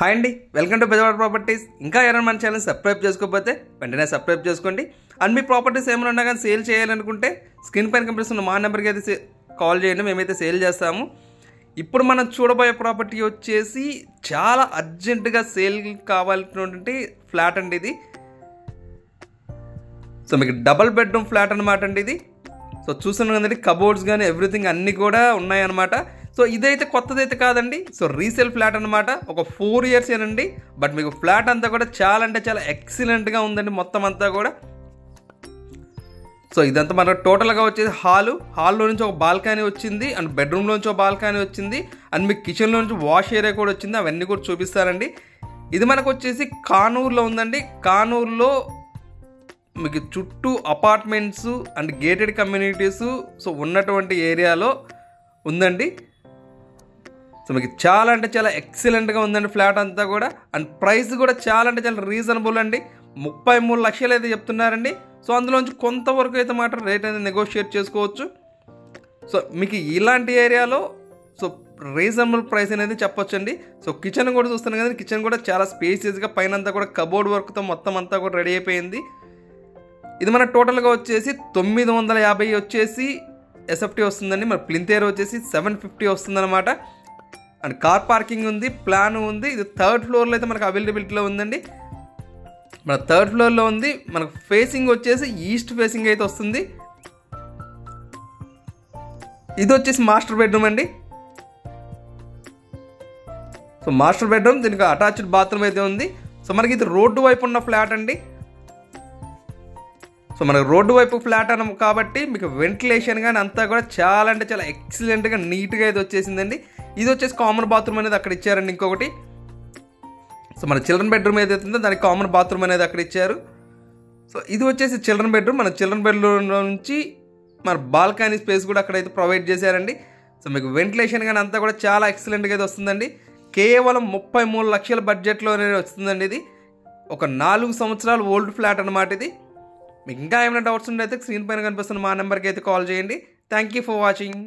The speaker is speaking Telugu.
హాయ్ అండి, వెల్కమ్ టు బెజవాడ ప్రాపర్టీస్. ఇంకా ఎవరైనా మన ఛానల్ సబ్స్క్రైబ్ చేసుకోకపోతే వెంటనే సబ్స్క్రైబ్ చేసుకోండి. అండ్ మీ ప్రాపర్టీస్ ఏమైనా ఉన్నా కానీ సేల్ చేయాలనుకుంటే స్క్రీన్ పైన కనిపిస్తున్న మా నెంబర్కి అయితే కాల్ చేయండి, మేమైతే సేల్ చేస్తాము. ఇప్పుడు మనం చూడబోయే ప్రాపర్టీ వచ్చేసి చాలా అర్జెంటుగా సేల్ కావాల్సినటువంటి ఫ్లాట్ అండి ఇది. సో మీకు డబల్ బెడ్రూమ్ ఫ్లాట్ అనమాట అండి ఇది. సో చూస్తున్నాం కదండి, కబోర్డ్స్ కానీ ఎవ్రీథింగ్ అన్నీ కూడా ఉన్నాయన్నమాట. సో ఇదైతే కొత్తదైతే కాదండి, సో రీసేల్ ఫ్లాట్ అనమాట. ఒక 4 years ఏనండి, బట్ మీకు ఫ్లాట్ అంతా కూడా చాలా అంటే చాలా ఎక్సలెంట్గా ఉందండి మొత్తం అంతా కూడా. సో ఇదంతా మనకు టోటల్గా వచ్చేసి హాల్లో నుంచి ఒక బాల్కనీ వచ్చింది, అండ్ బెడ్రూమ్లో నుంచి ఒక బాల్కనీ వచ్చింది, అండ్ మీకు కిచెన్లో నుంచి వాష్ ఏరియా కూడా వచ్చింది. అవన్నీ కూడా చూపిస్తారండి. ఇది మనకు వచ్చేసి కానూరులో ఉందండి. కానూరులో మీకు చుట్టూ apartments and gated communities so ఉన్నటువంటి ఏరియాలో ఉందండి. సో మీకు చాలా అంటే చాలా ఎక్సలెంట్గా ఉందండి ఫ్లాట్ అంతా కూడా. అండ్ ప్రైస్ కూడా చాలా అంటే చాలా రీజనబుల్ అండి. 33 లక్షలు అయితే చెప్తున్నారండి. సో అందులోంచి కొంతవరకు అయితే మాత్రం రేట్ అనేది నెగోషియేట్ చేసుకోవచ్చు. సో మీకు ఇలాంటి ఏరియాలో సో రీజనబుల్ ప్రైస్ అనేది చెప్పొచ్చండి. సో కిచెన్ కూడా చూస్తున్నాం కదా, కిచెన్ కూడా చాలా స్పేసియస్గా పైన అంతా కూడా కబోర్డ్ వర్క్తో మొత్తం అంతా కూడా రెడీ అయిపోయింది. ఇది మన టోటల్గా వచ్చేసి 950 వచ్చేసి ఎస్ఎఫ్టీ వస్తుందండి. మన ప్లింత్ ఏరియా వచ్చేసి 750 వస్తుందన్నమాట. అండ్ కార్ పార్కింగ్ ఉంది, ప్లాన్ ఉంది. ఇది 3rd floorలో అయితే మనకు అవైలబిలిటీలో ఉందండి. మన 3rd floorలో ఉంది. మనకు ఫేసింగ్ వచ్చేసి ఈస్ట్ ఫేసింగ్ అయితే వస్తుంది. ఇది వచ్చేసి మాస్టర్ బెడ్రూమ్ అండి. సో మాస్టర్ బెడ్రూమ్, దీనికి అటాచ్డ్ బాత్రూమ్ అయితే ఉంది. సో మనకి ఇది రోడ్డు వైపు ఉన్న ఫ్లాట్ అండి. సో మనకు రోడ్డు వైపు ఫ్లాట్ అన్నాము కాబట్టి మీకు వెంటిలేషన్ కానీ అంతా కూడా చాలా అంటే చాలా ఎక్సలెంట్గా నీట్గా అయితే వచ్చేసిందండి. ఇది వచ్చేసి కామన్ బాత్రూమ్ అనేది అక్కడ ఇచ్చారండి ఇంకొకటి. సో మన చిల్డ్రన్ బెడ్రూమ్ ఏదైతే ఉందో దానికి కామన్ బాత్రూమ్ అనేది అక్కడ ఇచ్చారు. సో ఇది వచ్చేసి చిల్డ్రన్ బెడ్రూమ్. మన చిల్డ్రన్ బెడ్రూమ్ నుంచి మన బాల్కనీ స్పేస్ కూడా అక్కడైతే ప్రొవైడ్ చేశారండి. సో మీకు వెంటిలేషన్ కానీ అంతా కూడా చాలా ఎక్సలెంట్గా అయితే వస్తుందండి. కేవలం 33 లక్షల బడ్జెట్లోనే వస్తుందండి. ఇది ఒక 4 సంవత్సరాలు ఓల్డ్ ఫ్లాట్ అనమాట ఇది. మీకు ఇంకా ఏమైనా డౌట్స్ ఉంటే అయితే స్క్రీన్ పైన కనిపిస్తున్న మా నెంబర్కి అయితే కాల్ చేయండి. Thank you for watching.